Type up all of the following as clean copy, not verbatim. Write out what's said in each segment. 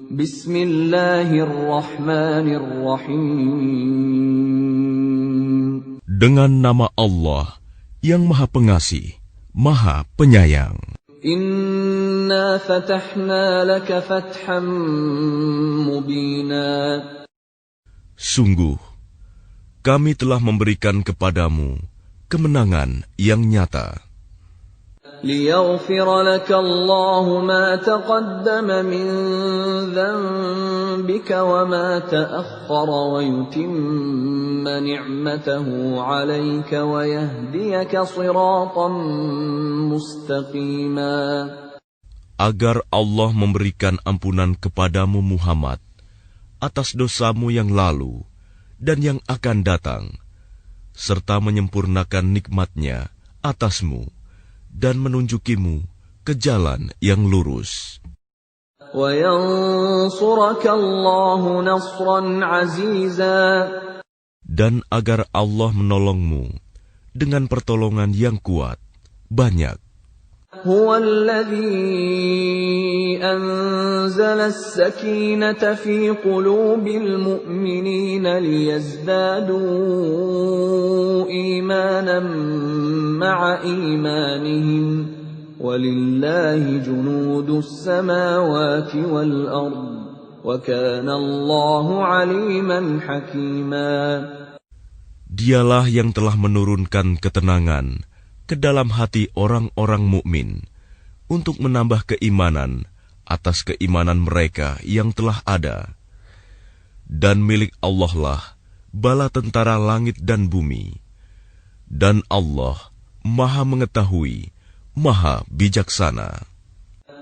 Bismillahirrahmanirrahim. Dengan nama Allah yang Maha Pengasih, Maha Penyayang. Inna fatahna laka fatham mubina. Sungguh, kami telah memberikan kepadamu kemenangan yang nyata. ليغفر لك الله ما تقدم من ذنبك وما تأخر ويتم نعمته عليك ويهديك صراطا مستقيما. Agar Allah memberikan ampunan kepadamu Muhammad atas dosamu yang lalu dan yang akan datang, serta menyempurnakan nikmat-Nya atasmu dan menunjukimu ke jalan yang lurus. Dan agar Allah menolongmu dengan pertolongan yang kuat, banyak. هو الذي أنزل السكينة في قلوب المؤمنين ليزدادوا إيمانا مع إيمانهم ولله جنود السماوات والأرض وكان الله عليما حكيما. Dialah yang telah menurunkan ketenangan ke dalam hati orang-orang mukmin untuk menambah keimanan atas keimanan mereka yang telah ada. Dan milik Allah lah bala tentara langit dan bumi. Dan Allah Maha mengetahui, Maha bijaksana.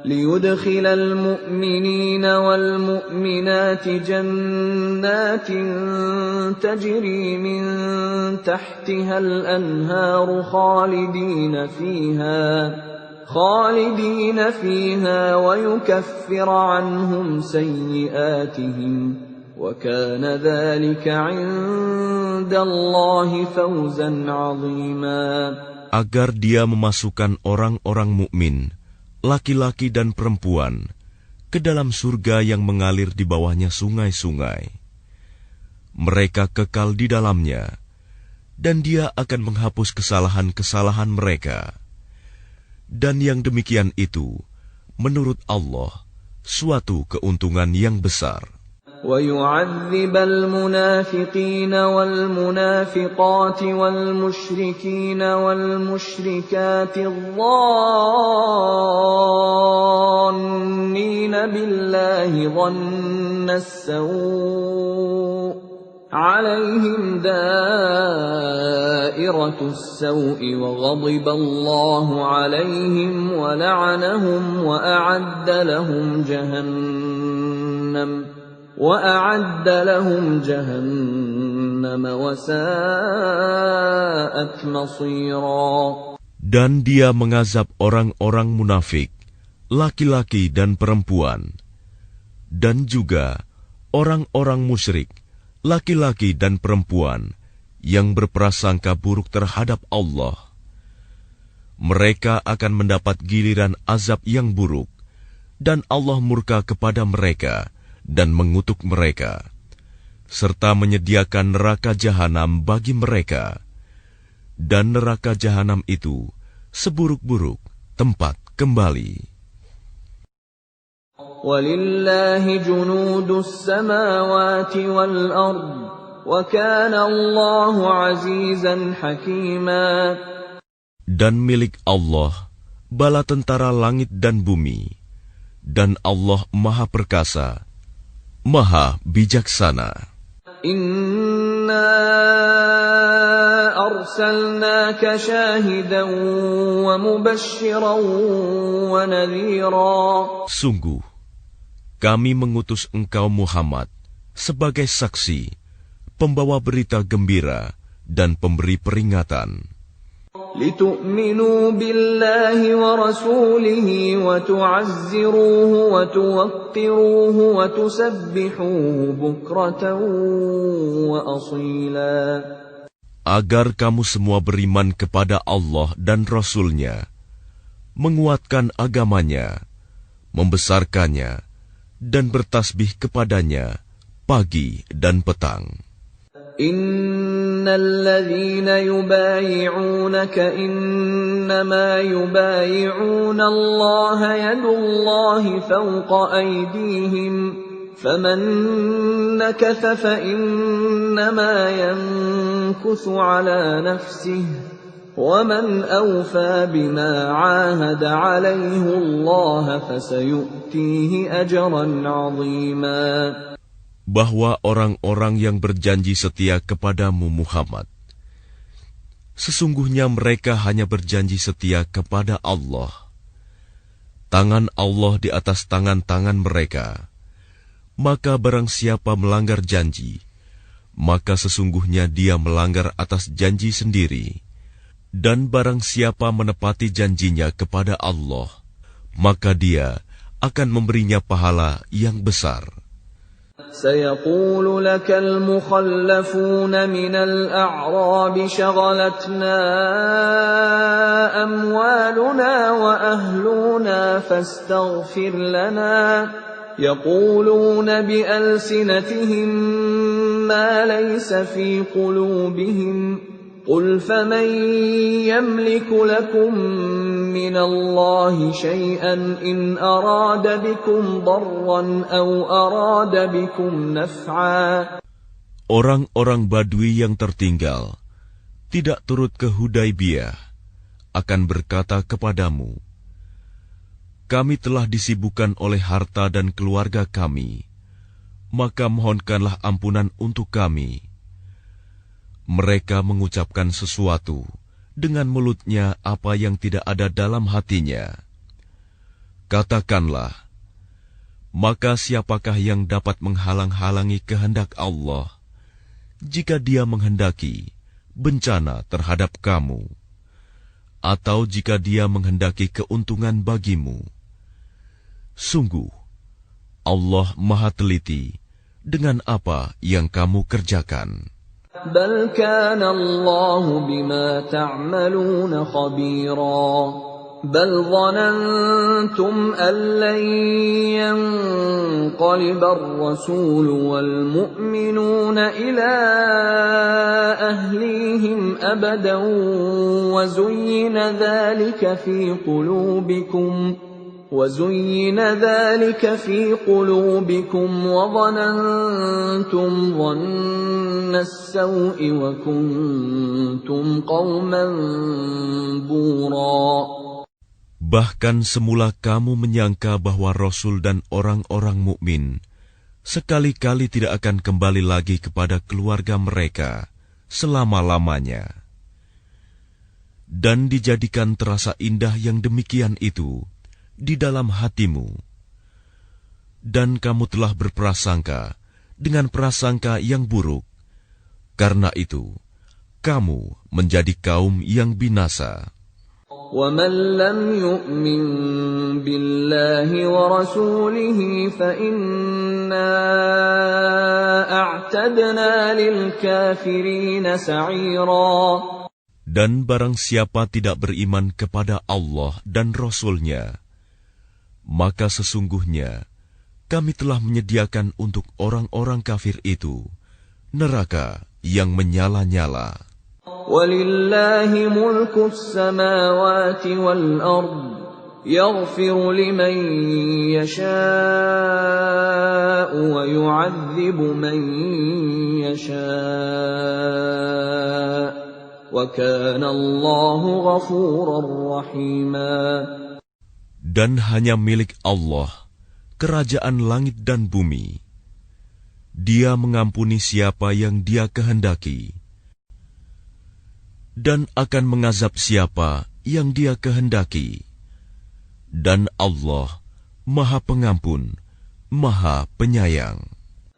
ليدخل المؤمنين والمؤمنات جنات تجري من تحتها الأنهار خالدين فيها ويكفر عنهم سيئاتهم وكان ذلك عند الله فوزا عظيما. Agar Dia memasukkan orang-orang mukmin, laki-laki dan perempuan, ke dalam surga yang mengalir di bawahnya sungai-sungai. Mereka kekal di dalamnya, dan Dia akan menghapus kesalahan-kesalahan mereka. Dan yang demikian itu, menurut Allah, suatu keuntungan yang besar. وَيُعَذِّبَ الْمُنَافِقِينَ وَالْمُنَافِقَاتِ وَالْمُشْرِكِينَ وَالْمُشْرِكَاتِ الظَّانِّينَ بِاللَّهِ ظَنَّ السَّوْءِ عَلَيْهِمْ دَائِرَةُ السَّوْءِ وَغَضِبَ اللَّهُ عَلَيْهِمْ وَلَعَنَهُمْ وَأَعَدَّ لَهُمْ جَهَنَّمَ وَسَاءَتْ مَصِيرًا. Dan Dia mengazab orang-orang munafik, laki-laki dan perempuan, dan juga orang-orang musyrik, laki-laki dan perempuan, yang berprasangka buruk terhadap Allah. Mereka akan mendapat giliran azab yang buruk, dan Allah murka kepada mereka dan mengutuk mereka, serta menyediakan neraka jahanam bagi mereka. Dan neraka jahanam itu seburuk-buruk tempat kembali. Walillahi junudus samawati wal ard, wa kana Allahu azizan hakima. Dan milik Allah bala tentara langit dan bumi, dan Allah Maha Perkasa, Maha bijaksana. Inna arsalnaka syahidan wa mubasysyiran wa nadhira. Sungguh, kami mengutus engkau Muhammad sebagai saksi, pembawa berita gembira dan pemberi peringatan. لِتُؤْمِنُوا بِاللَّهِ وَرَسُولِهِ وَتُعَزِّرُوهُ وَتُوَقِّرُوهُ وَتُسَبِّحُوهُ بُكْرَةً وَأَصِيلًا. Agar kamu semua beriman kepada Allah dan Rasul-Nya, menguatkan agamanya, membesarkannya, dan bertasbih kepadanya pagi dan petang. Innalladzina yubayi'unaka innama yubayi'una Allah yadullahi fawqa aydihim faman nakatha fa innama yankuthu ala nafsihi وَمَنْ أَوْفَى بِمَا عَاهَدَ عَلَيْهِ اللَّهَ فَسَيُؤْتِيهِ أَجْرًا عَظِيمًا. Bahwa orang-orang yang berjanji setia kepadamu Muhammad, sesungguhnya mereka hanya berjanji setia kepada Allah. Tangan Allah di atas tangan-tangan mereka. Maka barang siapa melanggar janji, maka sesungguhnya dia melanggar atas janji sendiri. Dan barang siapa menepati janjinya kepada Allah, maka dia akan memberinya pahala yang besar. سيقول لك المخلفون من الأعراب شغلتنا أموالنا وأهلنا فاستغفر لنا يقولون بألسنتهم ما ليس في قلوبهم قل فمن يملك لكم من الله شيئا إن أراد بكم ضرا أو أراد بكم نفعا. Orang-orang Badui yang tertinggal, tidak turut ke Hudaibiyah, akan berkata kepadamu, kami telah disibukkan oleh harta dan keluarga kami, maka mohonkanlah ampunan untuk kami. Mereka mengucapkan sesuatu dengan mulutnya apa yang tidak ada dalam hatinya. Katakanlah, maka siapakah yang dapat menghalang-halangi kehendak Allah jika Dia menghendaki bencana terhadap kamu, atau jika Dia menghendaki keuntungan bagimu? Sungguh, Allah Maha Teliti dengan apa yang kamu kerjakan. بل كان الله بما تعملون خبيرا بل ظننتم أن لن ينقلب الرسول والمؤمنون إلى أهليهم أبدا وزين ذلك في قلوبكم وظننتم ظن السوء وكنتم قوما بورا. Bahkan semula kamu menyangka bahwa Rasul dan orang-orang mukmin sekali-kali tidak akan kembali lagi kepada keluarga mereka selama-lamanya. Dan dijadikan terasa indah yang demikian itu di dalam hatimu. Dan kamu telah berprasangka dengan prasangka yang buruk. Karena itu, kamu menjadi kaum yang binasa. وَمَنْ لَمْ يُؤْمِنْ بِاللَّهِ وَرَسُولِهِ فَإِنَّا أَعْتَدْنَا لِلْكَافِرِينَ سَعِيرًا. Dan barang siapa tidak beriman kepada Allah dan Rasul-Nya, maka sesungguhnya kami telah menyediakan untuk orang-orang kafir itu neraka yang menyala-nyala. وَلِلَّهِ مُلْكُ السَّمَاوَاتِ وَالْأَرْضِ يَغْفِرُ لِمَن يَشَاءُ وَيُعَذِّبُ مَن يَشَاءُ وَكَانَ اللَّهُ غَفُورًا رَّحِيمًا. Dan hanya milik Allah kerajaan langit dan bumi. Dia mengampuni siapa yang Dia kehendaki, dan akan mengazab siapa yang Dia kehendaki. Dan Allah Maha Pengampun, Maha Penyayang.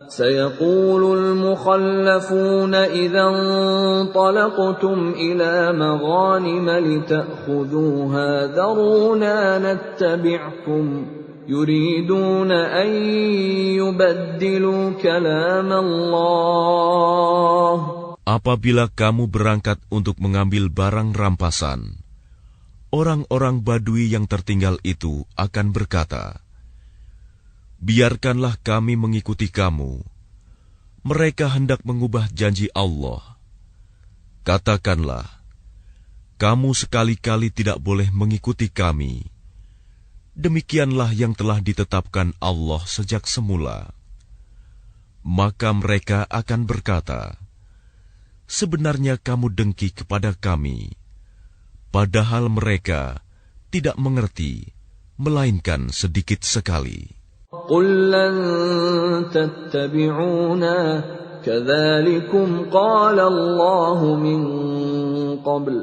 سيقول المخلفون إذا انطلقتم إلى مغانم لتأخذوها ذرونا نتبعكم يريدون أن يبدلوا كلام الله. Apabila kamu berangkat untuk mengambil barang rampasan, orang-orang Badui yang tertinggal itu akan berkata, biarkanlah kami mengikuti kamu. Mereka hendak mengubah janji Allah. Katakanlah, kamu sekali-kali tidak boleh mengikuti kami. Demikianlah yang telah ditetapkan Allah sejak semula. Maka mereka akan berkata, sebenarnya kamu dengki kepada kami, padahal mereka tidak mengerti, melainkan sedikit sekali. قُل لَّن تَتَّبِعُونَا كَذَلِكُمْ قَالَ اللَّهُ مِن قَبْلُ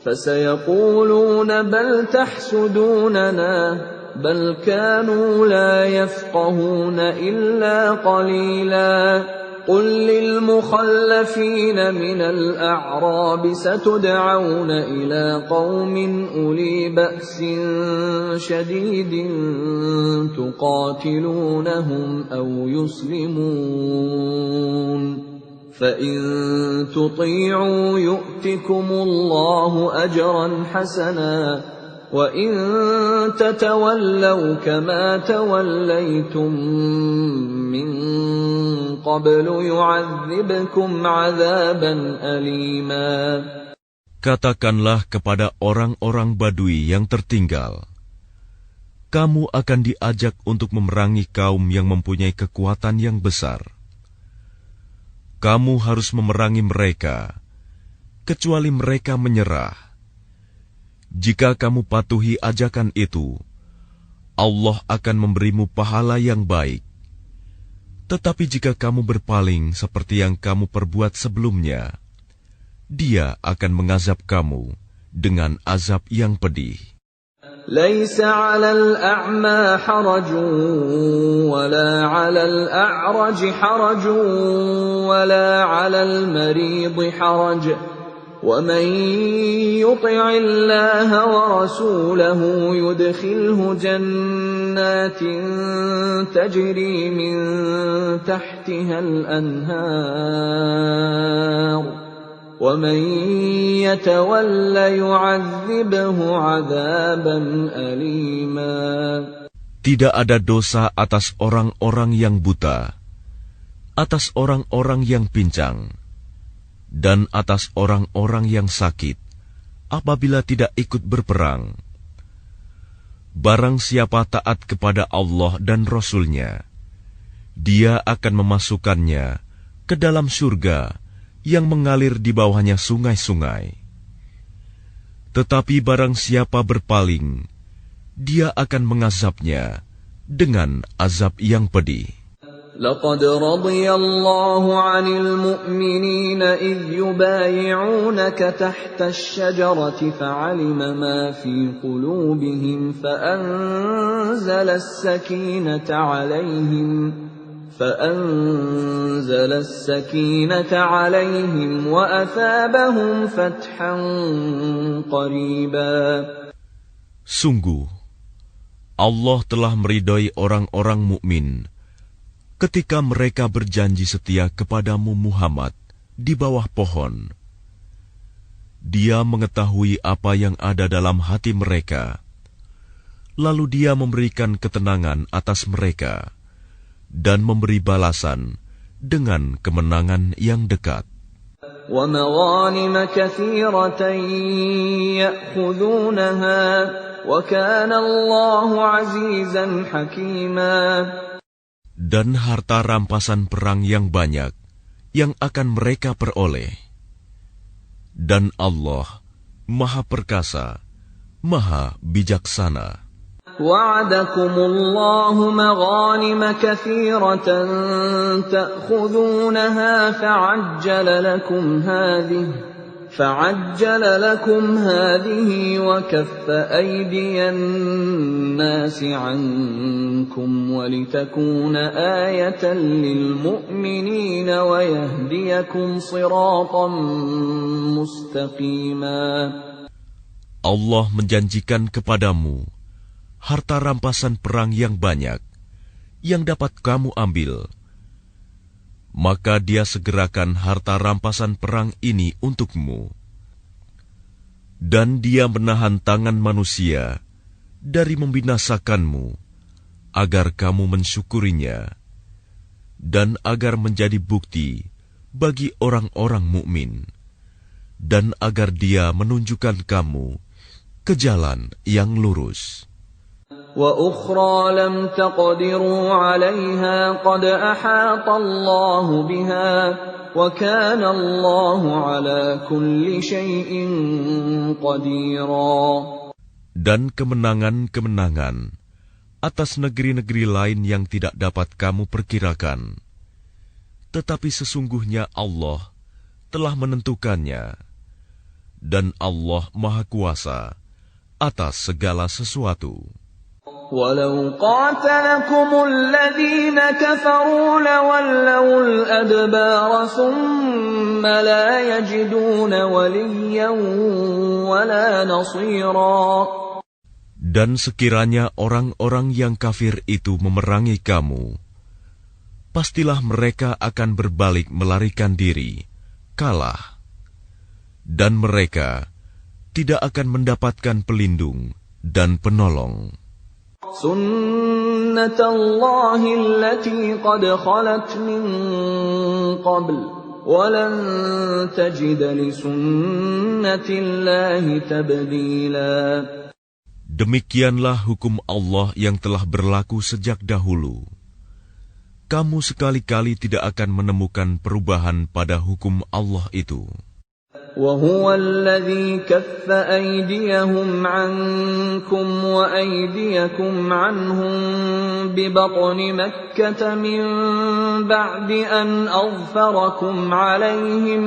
فَسَيَقُولُونَ بَلْ تَحْسُدُونَنَا بَلْ كَانُوا لَا يَفْقَهُونَ إِلَّا قَلِيلًا قُل لِّلْمُخَلَّفِينَ مِنَ الْأَعْرَابِ سَتُدْعَوْنَ إِلَىٰ قَوْمٍ أُولِي بَأْسٍ شَدِيدٍ تُقَاتِلُونَهُمْ أَوْ يُسْلِمُونَ فَإِن تُطِيعُوا يُؤْتِكُمُ اللَّهُ أَجْرًا حَسَنًا وَإِن تَتَوَلَّوْا كَمَا تَوَلَّيْتُم مِّن قَبْلُ يُعَذِّبْكُمْ عَذَابًا أَلِيمًا. Katakanlah kepada orang-orang Badui yang tertinggal, kamu akan diajak untuk memerangi kaum yang mempunyai kekuatan yang besar. Kamu harus memerangi mereka, kecuali mereka menyerah. Jika kamu patuhi ajakan itu, Allah akan memberimu pahala yang baik. Tetapi jika kamu berpaling seperti yang kamu perbuat sebelumnya, Dia akan mengazab kamu dengan azab yang pedih. لَيْسَ عَلَى الْأَعْمَى حَرَجٌ وَلَا عَلَى الْأَعْرَجِ حَرَجٌ وَلَا عَلَى الْمَرِيضِ حَرَجٌ وَمَن يُطِعِ اللَّهَ وَرَسُولَهُ يُدْخِلْهُ جَنَّاتٍ تَجْرِي مِن تَحْتِهَا الْأَنْهَارُ وَمَن يَتَوَلَّ يُعَذِّبْهُ عَذَابًا أَلِيمًا. Tidak ada dosa atas orang-orang yang buta, atas orang-orang yang pincang, dan atas orang-orang yang sakit, apabila tidak ikut berperang. Barang siapa taat kepada Allah dan Rasul-Nya, Dia akan memasukkannya ke dalam surga yang mengalir di bawahnya sungai-sungai. Tetapi barang siapa berpaling, Dia akan mengazabnya dengan azab yang pedih. لَقَدْ رَضِيَ اللَّهُ عَنِ الْمُؤْمِنِينَ إِذْ يُبَايِعُونَكَ تَحْتَ الشَّجَرَةِ فَعَلِمَ مَا فِي قُلُوبِهِمْ فَأَنزَلَ السَّكِينَةَ عَلَيْهِمْ وَأَثَابَهُمْ فَتْحًا قَرِيبًا. Sungguh, Allah telah meridai orang-orang mukmin ketika mereka berjanji setia kepadamu Muhammad di bawah pohon. Dia mengetahui apa yang ada dalam hati mereka, lalu Dia memberikan ketenangan atas mereka dan memberi balasan dengan kemenangan yang dekat. وَمَغَانِمَ كَثِيرَةً يَأْخُذُونَهَا وَكَانَ اللَّهُ عَزِيزًا حَكِيمًا. Dan harta rampasan perang yang banyak yang akan mereka peroleh. Dan Allah Maha Perkasa, Maha Bijaksana. وَعَدَكُمُ اللَّهُ مَغَانِمَ كَثِيرَةً تَأْخُذُونَهَا فَعَجَّلَ لَكُمْ هَٰذِهِ وَكَفَّ أَيْدِيَ النَّاسِ عَنكُمْ وَلِتَكُونَ آيَةً لِّلْمُؤْمِنِينَ وَيَهْدِيَكُمْ صِرَاطًا مُّسْتَقِيمًا. Allah menjanjikan kepadamu harta rampasan perang yang banyak yang dapat kamu ambil. Maka Dia segerakan harta rampasan perang ini untukmu. Dan Dia menahan tangan manusia dari membinasakanmu agar kamu mensyukurinya, dan agar menjadi bukti bagi orang-orang mukmin, dan agar Dia menunjukkan kamu ke jalan yang lurus. وَأُخْرَى لَمْ تَقْدِرُوا عَلَيْهَا قَدْ أَحَاطَ اللَّهُ بِهَا وَكَانَ اللَّهُ عَلَى كُلِّ شَيْءٍ قَدِيرًا. Dan kemenangan-kemenangan atas negeri-negeri lain yang tidak dapat kamu perkirakan. Tetapi sesungguhnya Allah telah menentukannya, dan Allah Maha Kuasa atas segala sesuatu. وَلَوْ قَاتَلَكُمُ الَّذِينَ كَفَرُوا لَوَلَّوُا الْأَدْبَارَ ثُمَّ لَا يَجِدُونَ وَلِيًّا وَلَا نَصِيرًا. Dan sekiranya orang-orang yang kafir itu memerangi kamu, pastilah mereka akan berbalik melarikan diri, kalah. Dan mereka tidak akan mendapatkan pelindung dan penolong. سُنَّةَ اللَّهِ الَّتِي قَدْ خَلَتْ مِن قَبْلُ وَلَن تَجِدَ لِسُنَّةِ اللَّهِ تَبْدِيلًا. Demikianlah hukum Allah yang telah berlaku sejak dahulu. Kamu sekali-kali tidak akan menemukan perubahan pada hukum Allah itu. وَهُوَ الَّذِي كَفَّ أَيْدِيَهُمْ عَنكُمْ وَأَيْدِيَكُمْ عَنْهُمْ بِبَطْنِ مَكَّةَ مِنْ بَعْدِ أَنْ أَظْفَرَكُمْ عَلَيْهِمْ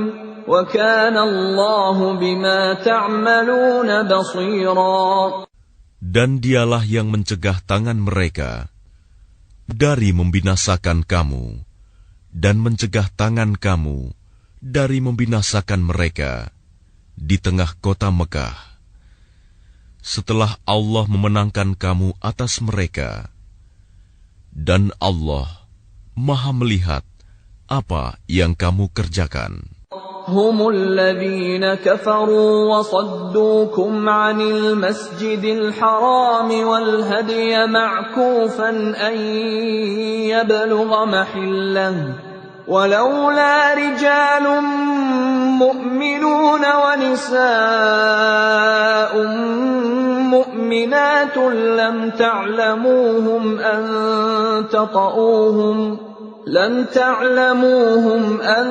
وَكَانَ اللَّهُ بِمَا تَعْمَلُونَ بَصِيرًا. Dan Dialah yang mencegah tangan mereka dari membinasakan kamu, dan mencegah tangan kamu dari membinasakan mereka di tengah kota Mekah, setelah Allah memenangkan kamu atas mereka. Dan Allah Maha melihat apa yang kamu kerjakan. هم الذين كفروا وصدوكم عن المسجد الحرام والهدي معكوفا أن يبلغ محله ولولا رجال مؤمنون ونساء مؤمنات لم تعلموهم أن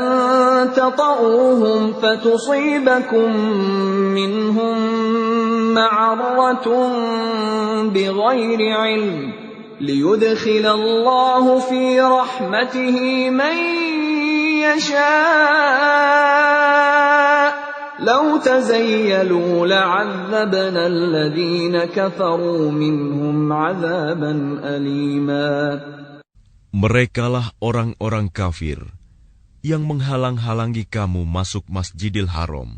تطؤوهم فتصيبكم منهم معرة بغير علم ليدخل الله في رحمته من يشاء لو تزيلوا لعذبنا الذين كفروا منهم عذابا أليما. Merekalah orang-orang kafir yang menghalang-halangi kamu masuk Masjidil Haram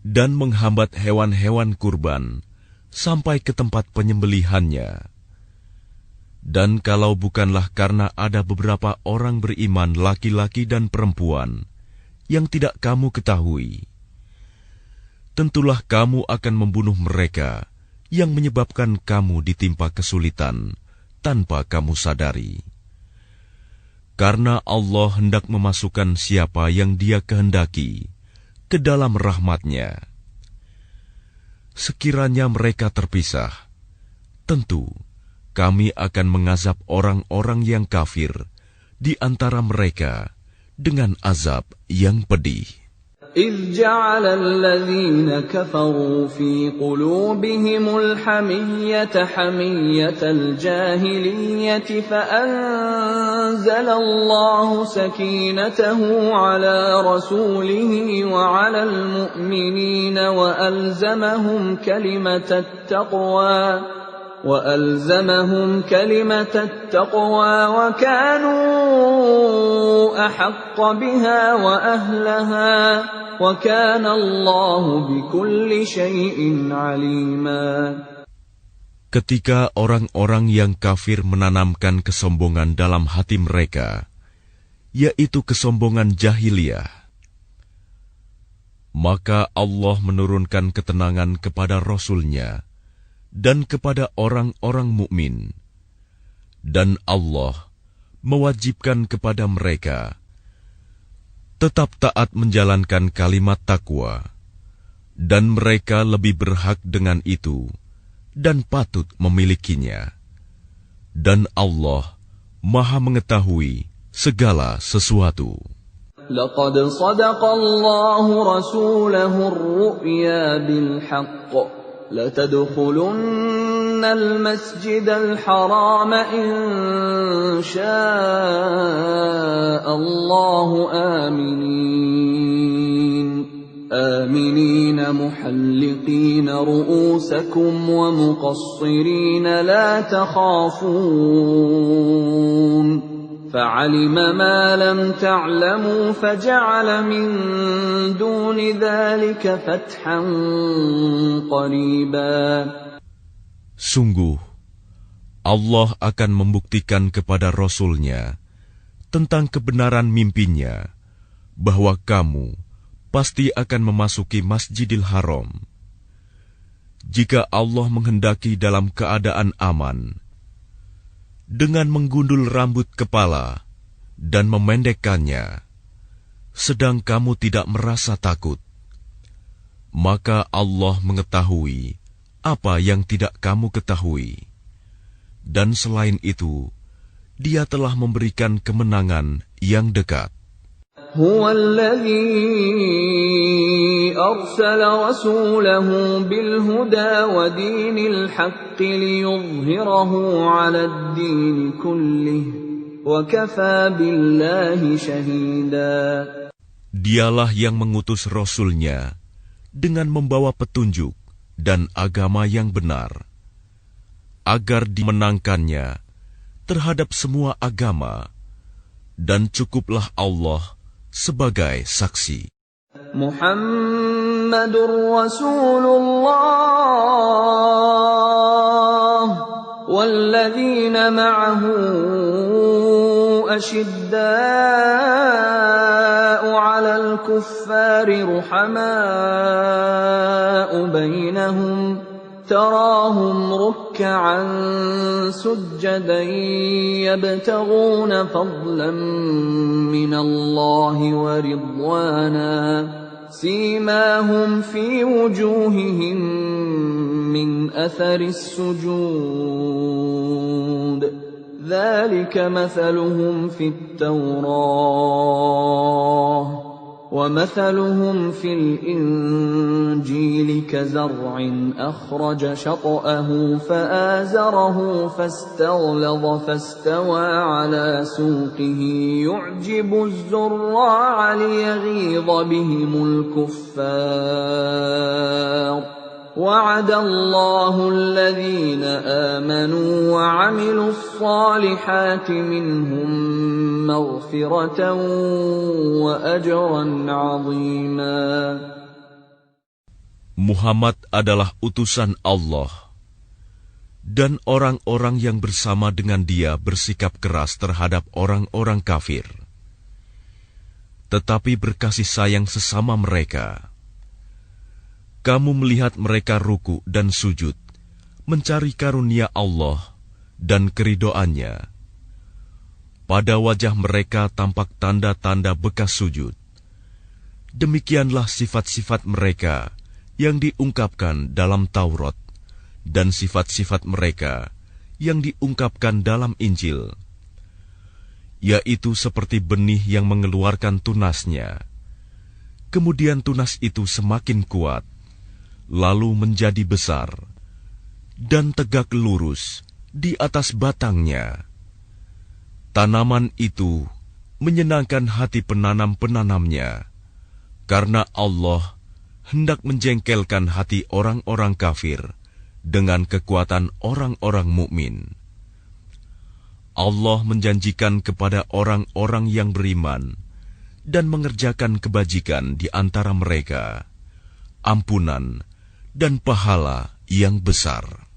dan menghambat hewan-hewan kurban sampai ke tempat penyembelihannya. Dan kalau bukanlah karena ada beberapa orang beriman laki-laki dan perempuan yang tidak kamu ketahui, tentulah kamu akan membunuh mereka yang menyebabkan kamu ditimpa kesulitan tanpa kamu sadari. Karena Allah hendak memasukkan siapa yang Dia kehendaki ke dalam rahmat-Nya. Sekiranya mereka terpisah, tentu kami akan mengazab orang-orang yang kafir di antara mereka dengan azab yang pedih. إذ جعل الذين كفروا في قلوبهم الحمية حمية الجاهلية فأنزل الله سكينته على رسوله وعلى المؤمنين وألزمهم كلمة التقوى وكانوا أحق بها وأهلها وكان الله بكل شيء عليما. Ketika orang-orang yang kafir menanamkan kesombongan dalam hati mereka, yaitu kesombongan jahiliyah, maka Allah menurunkan ketenangan kepada Rasul-Nya dan kepada orang-orang mukmin Dan Allah mewajibkan kepada mereka tetap taat menjalankan kalimat takwa, dan mereka lebih berhak dengan itu dan patut memilikinya. Dan Allah Maha mengetahui segala sesuatu. لقد صدق الله رسوله الرؤيا بالحق لتدخلن المسجد الحرام إن شاء الله آمنين محلقين رؤوسكم ومقصرين لا تخافون فعلم ما لم تعلموا فجعل من دون ذلك فتحا قريبا. Sungguh, Allah akan membuktikan kepada Rasul-Nya tentang kebenaran mimpinya bahwa kamu pasti akan memasuki Masjidil Haram. Jika Allah menghendaki dalam keadaan aman, dengan menggundul rambut kepala dan memendekkannya, sedang kamu tidak merasa takut, maka Allah mengetahui apa yang tidak kamu ketahui. Dan selain itu, Dia telah memberikan kemenangan yang dekat. هو الذي أرسل رسوله بالهدى ودين الحق ليظهره على الدين كله وكفى بالله شهيدا. Dialah yang mengutus Rasul-Nya dengan membawa petunjuk dan agama yang benar, agar dimenangkannya terhadap semua agama, dan cukuplah Allah sebagai saksi. Muhammadur Rasulullah walladzina ma'ahu ashidda'u 'alal kuffari ruhamaa'u bainahum تراهم ركعا سجدا يبتغون فضلا من الله ورضوانا سيماهم في وجوههم من أثر السجود ذلك مثلهم في التوراة ومثلهم في الإنجيل كزرع أخرج شطأه فآزره فاستغلظ فاستوى على سوقه يعجب الزراع ليغيظ بهم الكفار وعد الله الذين آمنوا وعملوا الصالحات منهم مغفرة وأجرا عظيما. Muhammad adalah utusan Allah, dan orang-orang yang bersama dengan dia bersikap keras terhadap orang-orang kafir, tetapi berkasih sayang sesama mereka. Kamu melihat mereka ruku dan sujud, mencari karunia Allah dan keridoannya. Pada wajah mereka tampak tanda-tanda bekas sujud. Demikianlah sifat-sifat mereka yang diungkapkan dalam Taurat, dan sifat-sifat mereka yang diungkapkan dalam Injil, yaitu seperti benih yang mengeluarkan tunasnya. Kemudian tunas itu semakin kuat, lalu menjadi besar, dan tegak lurus di atas batangnya. Tanaman itu menyenangkan hati penanam-penanamnya, karena Allah hendak menjengkelkan hati orang-orang kafir dengan kekuatan orang-orang mukmin. Allah menjanjikan kepada orang-orang yang beriman dan mengerjakan kebajikan di antara mereka ampunan dan pahala yang besar.